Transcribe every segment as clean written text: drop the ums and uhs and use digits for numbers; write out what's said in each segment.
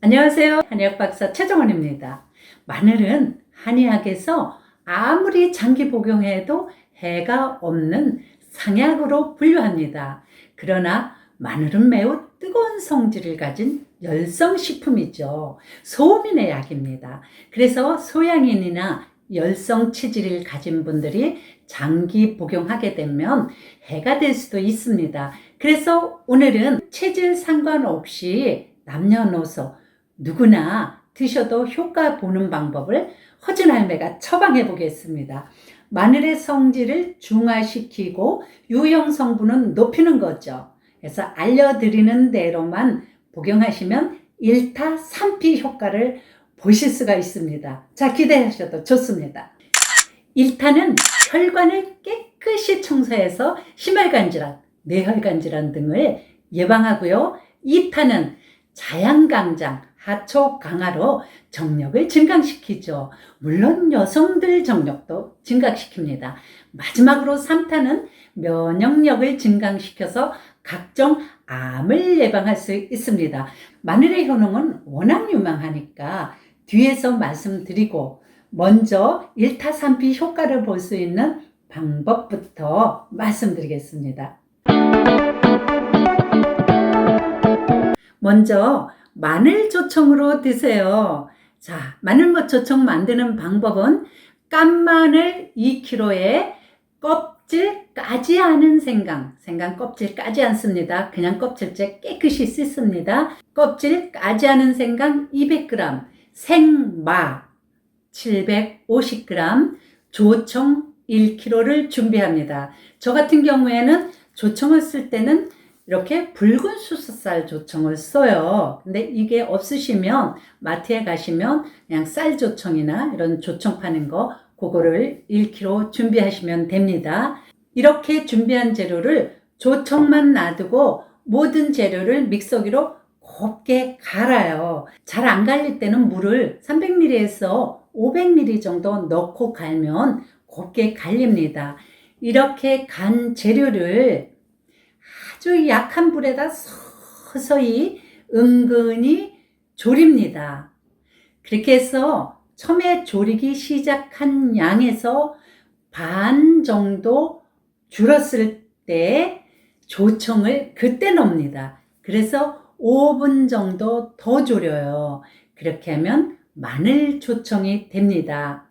안녕하세요. 한의학 박사 최정원입니다. 마늘은 한의학에서 아무리 장기 복용해도 해가 없는 상약으로 분류합니다. 그러나 마늘은 매우 뜨거운 성질을 가진 열성식품이죠. 소음인의 약입니다. 그래서 소양인이나 열성 체질을 가진 분들이 장기 복용하게 되면 해가 될 수도 있습니다. 그래서 오늘은 체질 상관없이 남녀노소 누구나 드셔도 효과 보는 방법을 허준 할매가 처방해 보겠습니다. 마늘의 성질을 중화시키고 유형 성분은 높이는 거죠. 그래서 알려드리는 대로만 복용하시면 1타 3피 효과를 보실 수가 있습니다. 자, 기대하셔도 좋습니다. 1타는 혈관을 깨끗이 청소해서 심혈관 질환, 뇌혈관 질환 등을 예방하고요. 2타는 자양강장, 하초 강화로 정력을 증강시키죠. 물론 여성들 정력도 증강시킵니다. 마지막으로 3타는 면역력을 증강시켜서 각종 암을 예방할 수 있습니다. 마늘의 효능은 워낙 유명하니까 뒤에서 말씀드리고 먼저 1타 3피 효과를 볼 수 있는 방법부터 말씀드리겠습니다. 먼저 마늘 조청으로 드세요. 자, 마늘맛 조청 만드는 방법은 깐 마늘 2kg에 껍질 까지 않은 생강 껍질 까지 않습니다. 그냥 껍질째 깨끗이 씻습니다. 껍질 까지 않은 생강 200g, 생마 750g, 조청 1kg를 준비합니다. 저 같은 경우에는 조청을 쓸 때는 이렇게 붉은 수수쌀 조청을 써요. 근데 이게 없으시면 마트에 가시면 그냥 쌀 조청이나 이런 조청 파는 거 그거를 1kg 준비하시면 됩니다. 이렇게 준비한 재료를 조청만 놔두고 모든 재료를 믹서기로 곱게 갈아요. 잘 안 갈릴 때는 물을 300ml에서 500ml 정도 넣고 갈면 곱게 갈립니다. 이렇게 간 재료를 아주 약한 불에다 서서히 은근히 졸입니다. 그렇게 해서 처음에 졸이기 시작한 양에서 반 정도 줄었을 때 조청을 그때 넣습니다. 그래서 5분 정도 더 졸여요. 그렇게 하면 마늘 조청이 됩니다.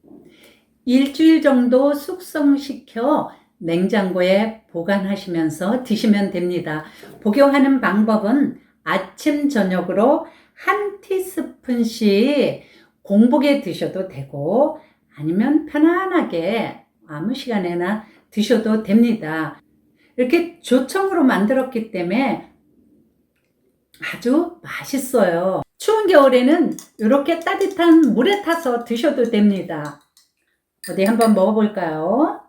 일주일 정도 숙성시켜 냉장고에 보관하시면서 드시면 됩니다. 복용하는 방법은 아침 저녁으로 한 티스푼씩 공복에 드셔도 되고 아니면 편안하게 아무 시간에나 드셔도 됩니다. 이렇게 조청으로 만들었기 때문에 아주 맛있어요. 추운 겨울에는 이렇게 따뜻한 물에 타서 드셔도 됩니다. 어디 한번 먹어볼까요?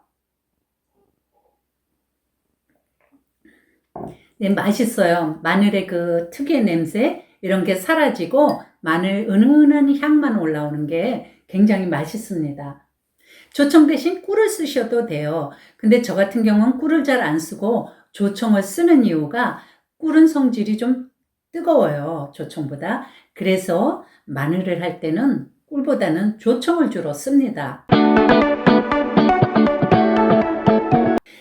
네, 맛있어요. 마늘의 그 특유의 냄새 이런 게 사라지고 마늘 은은한 향만 올라오는 게 굉장히 맛있습니다. 조청 대신 꿀을 쓰셔도 돼요. 근데 저 같은 경우는 꿀을 잘 안 쓰고 조청을 쓰는 이유가 꿀은 성질이 좀 뜨거워요. 조청보다. 그래서 마늘을 할 때는 꿀보다는 조청을 주로 씁니다.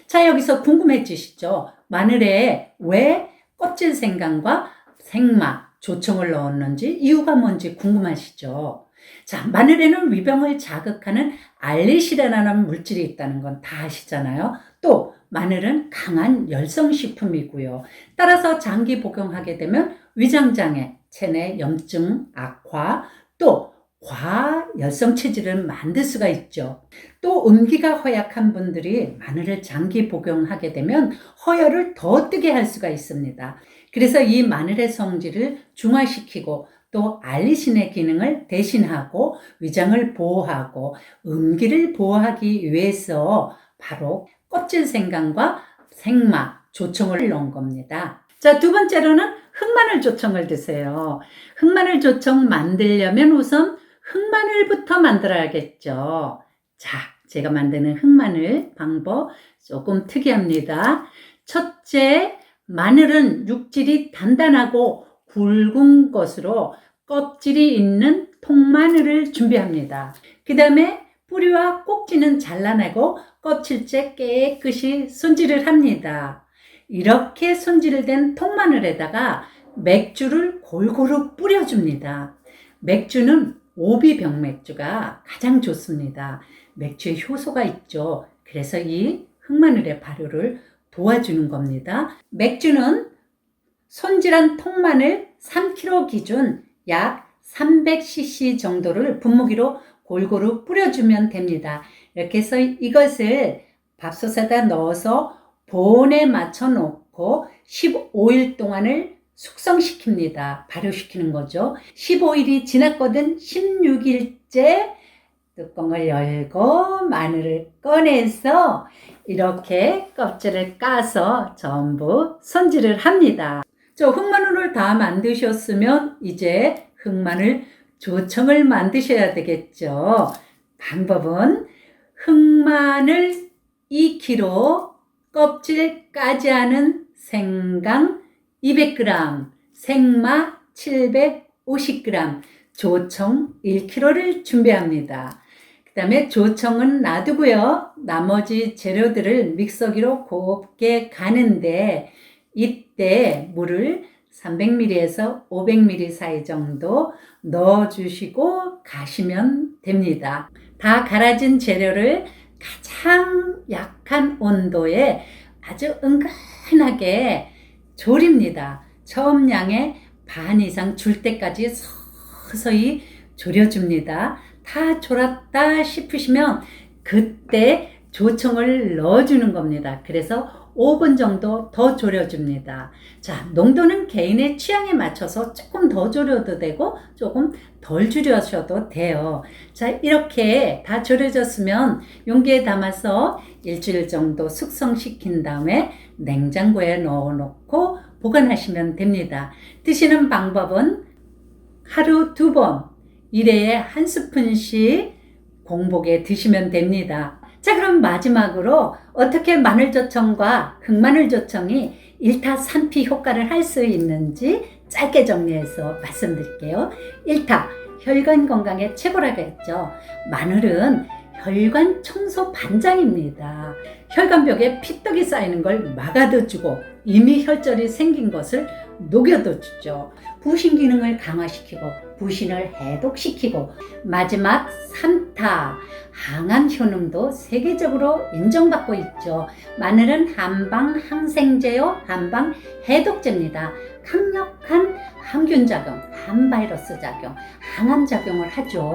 자, 여기서 궁금해지시죠? 마늘에 왜 껍질 생강과 생마, 조청을 넣었는지 이유가 뭔지 궁금하시죠? 자, 마늘에는 위병을 자극하는 알리시라는 물질이 있다는 건 다 아시잖아요. 또 마늘은 강한 열성식품이고요. 따라서 장기 복용하게 되면 위장장애, 체내 염증 악화, 또 과열성 체질을 만들 수가 있죠. 또 음기가 허약한 분들이 마늘을 장기 복용하게 되면 허열을 더 뜨게 할 수가 있습니다. 그래서 이 마늘의 성질을 중화시키고 또 알리신의 기능을 대신하고 위장을 보호하고 음기를 보호하기 위해서 바로 껍질 생강과 생마, 조청을 넣은 겁니다. 자, 두 번째로는 흑마늘 조청을 드세요. 흑마늘 조청 만들려면 우선 흑마늘부터 만들어야겠죠. 자, 제가 만드는 흑마늘 방법 조금 특이합니다. 첫째, 마늘은 육질이 단단하고 굵은 것으로 껍질이 있는 통마늘을 준비합니다. 그 다음에 뿌리와 꼭지는 잘라내고 껍질째 깨끗이 손질을 합니다. 이렇게 손질된 통마늘에다가 맥주를 골고루 뿌려줍니다. 맥주는 오비병맥주가 가장 좋습니다. 맥주에 효소가 있죠. 그래서 이 흑마늘의 발효를 도와주는 겁니다. 맥주는 손질한 통마늘 3kg 기준 약 300cc 정도를 분무기로 골고루 뿌려주면 됩니다. 이렇게 해서 이것을 밥솥에다 넣어서 보온에 맞춰 놓고 15일 동안을 숙성시킵니다. 발효시키는 거죠. 15일이 지났거든 16일째 뚜껑을 열고 마늘을 꺼내서 이렇게 껍질을 까서 전부 손질을 합니다. 흑마늘을 다 만드셨으면 이제 흑마늘 조청을 만드셔야 되겠죠. 방법은 흑마늘 2kg, 껍질 까지 않은 생강 200g, 생마 750g, 조청 1kg를 준비합니다. 그 다음에 조청은 놔두고요. 나머지 재료들을 믹서기로 곱게 가는데 이때 물을 300ml에서 500ml 사이 정도 넣어주시고 가시면 됩니다. 다 갈아진 재료를 가장 약한 온도에 아주 은근하게 졸입니다. 처음 양의 반 이상 줄 때까지 서서히 졸여줍니다. 다 졸았다 싶으시면 그때 조청을 넣어주는 겁니다. 그래서 5분 정도 더 졸여줍니다. 자, 농도는 개인의 취향에 맞춰서 조금 더 졸여도 되고 조금 덜 졸여셔도 돼요. 자, 이렇게 다 졸여졌으면 용기에 담아서 일주일 정도 숙성시킨 다음에 냉장고에 넣어놓고 보관하시면 됩니다. 드시는 방법은 하루 2번, 1회에 1스푼씩 공복에 드시면 됩니다. 자, 그럼 마지막으로 어떻게 마늘조청과 흑마늘조청이 1타 3피 효과를 할 수 있는지 짧게 정리해서 말씀드릴게요. 1타, 혈관 건강에 최고라고 했죠. 마늘은 혈관 청소 반장입니다. 혈관벽에 피떡이 쌓이는 걸 막아도 주고 이미 혈전이 생긴 것을 녹여도 주죠. 부신 기능을 강화시키고 부신을 해독시키고 마지막 3타, 항암 효능도 세계적으로 인정받고 있죠. 마늘은 한방 항생제요, 한방 해독제입니다. 강력한 항균 작용, 항바이러스 작용, 항암 작용을 하죠.